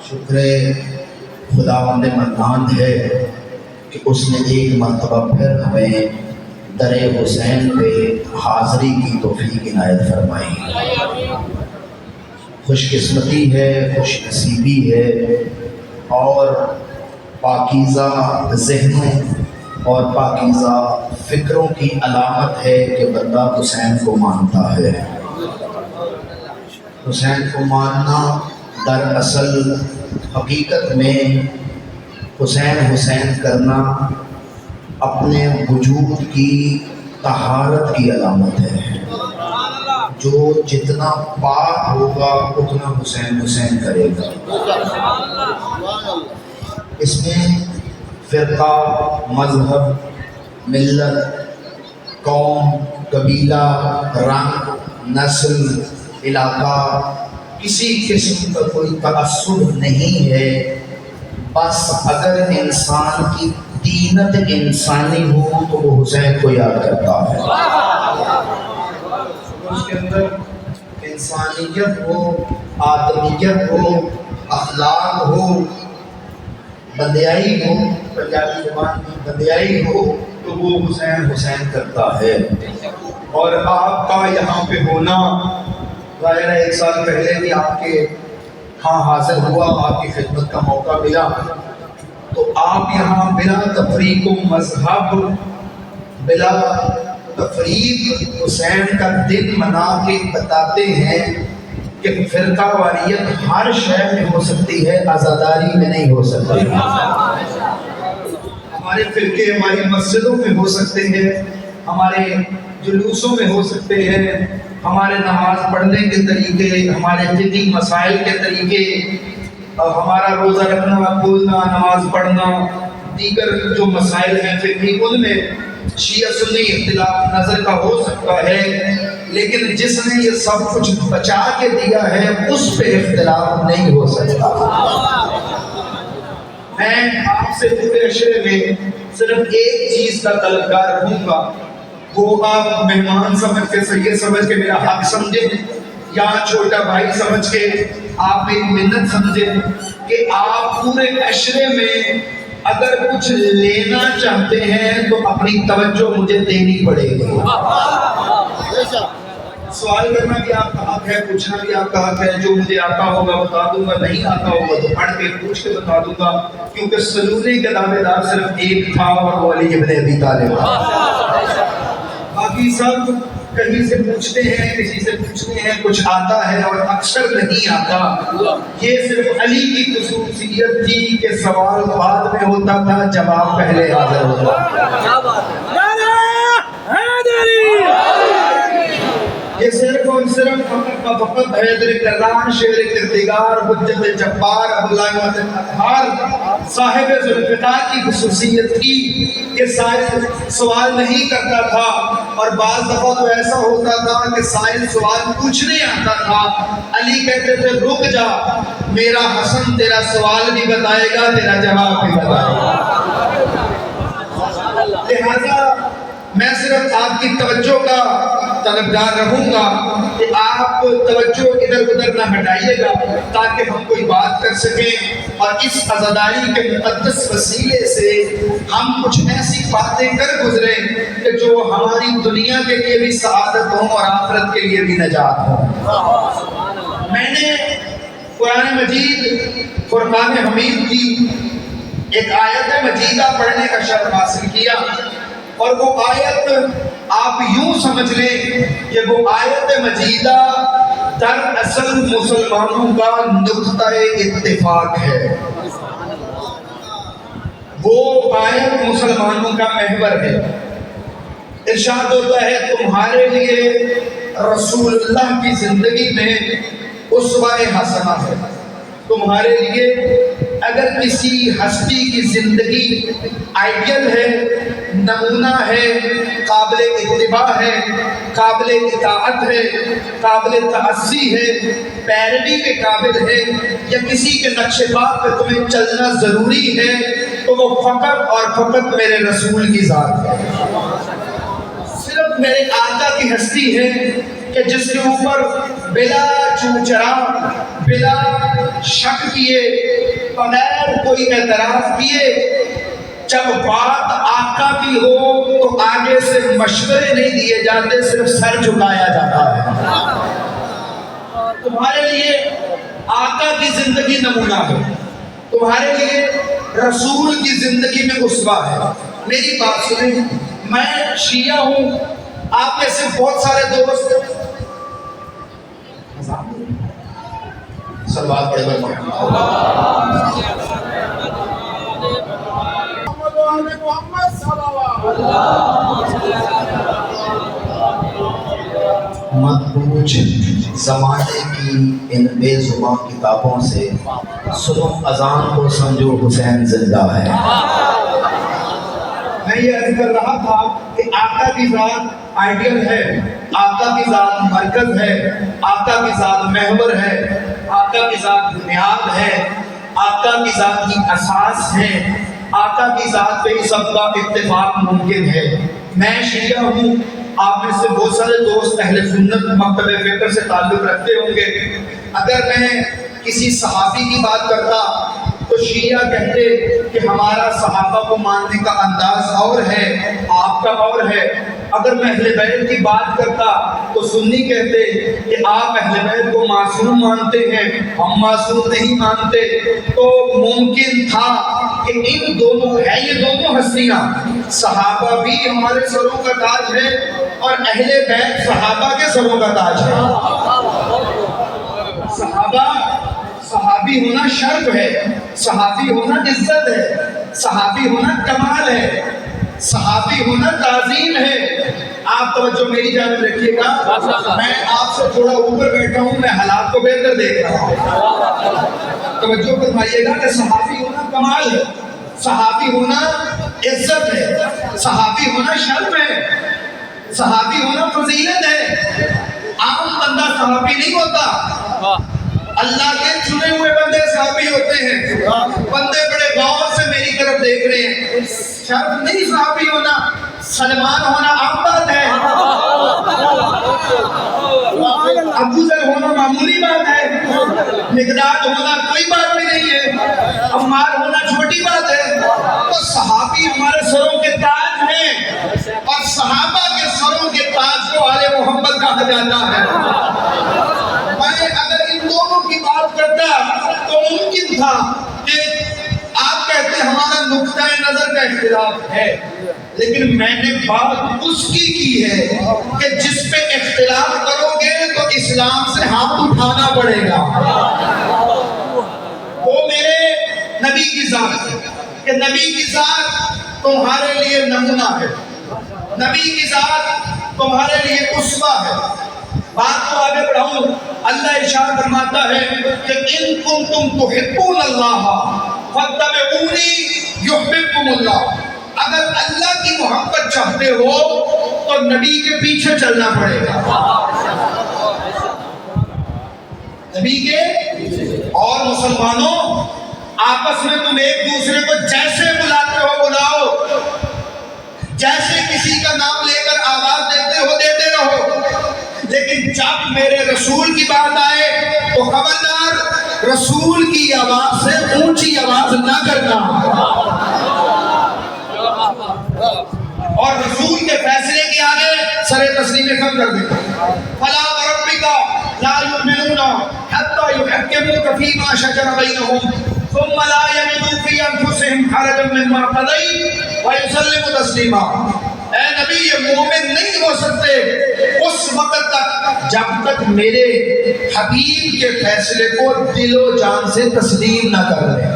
شکر خداوند منان ہے کہ اس نے ایک مرتبہ پھر ہمیں در حسین پہ حاضری کی توفیق عنایت فرمائی۔ خوش قسمتی ہے، خوش نصیبی ہے اور پاکیزہ ذہنوں اور پاکیزہ فکروں کی علامت ہے کہ بندہ حسین کو مانتا ہے۔ حسین کو ماننا دراصل حقیقت میں حسین کرنا اپنے وجود کی طہارت کی علامت ہے۔ جو جتنا پاک ہوگا اتنا حسین کرے گا۔ اس میں فرقہ، مذہب، ملت، قوم، قبیلہ، رنگ، نسل، علاقہ کسی قسم کا کوئی تعصب نہیں ہے۔ بس اگر انسان کی دینت انسانی ہو تو وہ حسین کو یاد کرتا ہے۔ اس کے اندر انسانیت ہو، آدمیت ہو، اخلاق ہو، بندیائی ہو، پنجابی زبان کی بندیائی ہو تو وہ حسین کرتا ہے۔ اور آپ کا یہاں پہ ہونا ظاہر ہے 1 سال پہلے بھی آپ کے ہاں حاضر ہوا، آپ کی خدمت کا موقع ملا، تو آپ یہاں بلا تفریق و مذہب، بلا تفریق حسین کا دن منا کے بتاتے ہیں کہ فرقہ واریت ہر شہر میں ہو سکتی ہے، آزاداری میں نہیں ہو سکتی۔ ہمارے فرقے ہماری مسجدوں میں ہو سکتے ہیں، ہمارے جلوسوں میں ہو سکتے ہیں، ہمارے نماز پڑھنے کے طریقے، ہمارے فقہی مسائل کے طریقے، ہمارا روزہ رکھنا، کھولنا، نماز پڑھنا، دیگر جو مسائل ہیں فقہی، ان میں شیعہ سنی اختلاف نظر کا ہو سکتا ہے، لیکن جس نے یہ سب کچھ بچا کے دیا ہے اس پہ اختلاف نہیں ہو سکتا۔ میں آپ سے پورے عشرے میں صرف ایک چیز کا طلبگار رہوں گا، وہ آپ مہمان سمجھ کے، سید سمجھ کے میرا حق سمجھیں یا چھوٹا بھائی سمجھ کے آپ میری منت سمجھیں کہ آپ پورے عشرے میں اگر کچھ لینا چاہتے ہیں تو اپنی توجہ مجھے دینی پڑے گی۔ سوال کرنا بھی آپ کا حق ہے، پوچھنا بھی آپ کا حق ہے، جو مجھے آتا ہوگا بتا دوں گا، نہیں آتا ہوگا تو پڑھ کے پوچھ کے بتا دوں گا، کیونکہ سلوری کا دعوے دار صرف ایک تھا اور وہ علی ابن ابی طالب تھا۔ باقی سب کہیں سے پوچھتے ہیں، کسی سے پوچھتے ہیں، کچھ آتا ہے اور اکثر نہیں آتا۔ یہ صرف علی کی خصوصیت تھی کہ سوال بعد میں ہوتا تھا، جواب پہلے حاضر ہوتا۔ یہ صرف اور صرف فقط حیدر کرران، شیر کردگار، حجت جبار، ابواللہ اطہار صاحب ذوالفقار کی خصوصیت تھی کہ سائل سوال نہیں کرتا تھا، اور بعض دفعہ تو ایسا ہوتا تھا کہ سائل سوال پوچھنے آتا تھا، علی کہتے تھے رک جا، میرا حسن تیرا سوال بھی بتائے گا، تیرا جواب بھی بتائے گا۔ لہذا میں صرف آپ کی توجہ کا طلبگار رہوں گا کہ آپ توجہ ادھر ادھر نہ ہٹائیے گا، تاکہ ہم کوئی بات کر سکیں اور اس عزاداری کے مقدس وسیلے سے ہم کچھ ایسی باتیں کر گزریں کہ جو ہماری دنیا کے لیے بھی سعادت ہوں اور آخرت کے لیے بھی نجات ہوں۔ میں نے قرآن مجید فرقان حمید کی ایک آیت مجیدہ پڑھنے کا شرف حاصل کیا، اور وہ آیت آپ یوں سمجھ لیں کہ وہ آیت مجیدہ دراصل مسلمانوں کا نقطہ اتفاق ہے۔ وہ آیت مسلمانوں کا محور ہے۔ ارشاد ہوتا ہے تمہارے لیے رسول اللہ کی زندگی میں اسوہ حسنہ ہے۔ تمہارے لیے اگر کسی ہستی کی زندگی آئیڈیل ہے، نمونہ ہے، قابل اتباع ہے، قابل اطاعت ہے، قابل تأسی ہے، پیروی کے قابل ہے، یا کسی کے نقش پا پہ تمہیں چلنا ضروری ہے، تو وہ فقط اور فقط میرے رسول کی ذات ہے۔ صرف میرے آقا کی ہستی ہے کہ جس کے اوپر بلا چوچرا، بلا شک کیے، بغیر کوئی اعتراض کیے، جب بات آقا کی ہو تو آگے سے مشورے نہیں دیے جاتے، صرف سر جھکایا جاتا ہے۔ تمہارے لیے آقا کی زندگی نمونہ ہے، تمہارے لیے رسول کی زندگی میں اسوہ ہے۔ میری بات سنیں، میں شیعہ ہوں، آپ میں سے بہت سارے دوست صلوات پڑھے بھائی مت پوچھ زمانے کی ان بے زبان کتابوں سے، سنو اذان کو سمجھو حسین زندہ ہے۔ میں یہ عرض کر رہا تھا کہ آقا کی ذات آئیڈیل ہے، آقا کی ذات مرکز ہے، آقا کی ذات محور ہے، آقا کی ذات بنیاد ہے، آقا کی ذات کی اساس ہے، آقا کی ذات پہ سب کا اتفاق ممکن ہے۔ میں شیعہ ہوں، آپ میں سے بہت سارے دوست اہل سنت مکتب فکر سے تعلق رکھتے ہوں گے۔ اگر میں کسی صحابی کی بات کرتا تو شیعہ کہتے کہ ہمارا صحابہ کو ماننے کا انداز اور ہے، آپ کا اور ہے۔ اگر میں اہل بیت کی بات کرتا تو سنی کہتے کہ آپ اہل بیت کو معصوم مانتے ہیں، ہم معصوم نہیں مانتے۔ تو ممکن تھا کہ ان دونوں ہے، یہ دونوں ہستیاں، صحابہ بھی ہمارے سروں کا تاج ہے اور اہل بیت صحابہ کے سروں کا تاج ہے۔ صحابی ہونا شرف ہے، صحابی ہونا عزت ہے، صحابی ہونا کمال ہے، صحابی ہونا تعظیم ہے۔ آپ توجہ میری جانب رکھیے گا، میں آپ سے تھوڑا اوپر بیٹھا ہوں، میں حالات کو بہتر دیکھ رہا ہوں۔ توجہ فرمائیے گا کہ صحابی ہونا کمال ہے، صحابی ہونا عزت ہے، صحابی ہونا شرف ہے، صحابی ہونا فضیلت ہے۔ عام بندہ صحابی نہیں ہوتا، اللہ کے چنے ہوئے بندے صحابی ہوتے ہیں۔ بندے بڑے غور سے میری طرف دیکھ رہے ہیں، شرط نہیں صحابی ہونا، سلمان ہونا عام بات ہے، ابو ذر ہونا معمولی بات ہے، مقداد ہونا کوئی بات بھی نہیں ہے، عمار ہونا چھوٹی بات ہے۔ تو صحابی ہمارے سروں کے تاج ہیں، اور صحابہ کے سروں کے تاج کو آل محمد کہا جاتا ہے۔ میں اگر ان دونوں کی بات کرتا تو ممکن تھا کہ آپ کہتے ہمارا نقطہ نظر کا اختلاف ہے، لیکن میں نے بات اس کی ہے کہ جس پہ اختلاف کرو گے تو اسلام سے ہاتھ اٹھانا پڑے گا۔ وہ میرے نبی کی ذات ہے کہ نبی کی ذات تمہارے لیے نمونہ ہے، نبی کی ذات تمہارے لیے اسوہ ہے۔ بات کو آگے بڑھاؤں، اللہ ارشاد فرماتا ہے کہ ان کنتم تحبون اللہ فاتبعونی یحببکم اللہ۔ اگر اللہ کی محبت چاہتے ہو تو نبی کے پیچھے چلنا پڑے گا، نبی کے۔ اور مسلمانوں، آپس میں تم ایک دوسرے کو جیسے بلاتے ہو بلاؤ، جیسے کسی کا نام لے کر آواز دیتے ہو دیتے رہو، لیکن جب میرے رسول کی بات آئے تو خبردار رسول کی آواز سے اونچی آواز نہ کرنا، اور رسول کے فیصلے کے آگے سر تسلیم کم کر دینا۔ فلا وربک لا یؤمنون حتی یحکموک فیما شجر بینہم ثم لا یجدوا فی انفسہم حرجا مما قضیت ویسلموا تسلیما۔ اے نبی، یہ مومن نہیں ہو سکتے اس وقت تک جب تک میرے حبیب کے فیصلے کو دل و جان سے تسلیم نہ کر لیں۔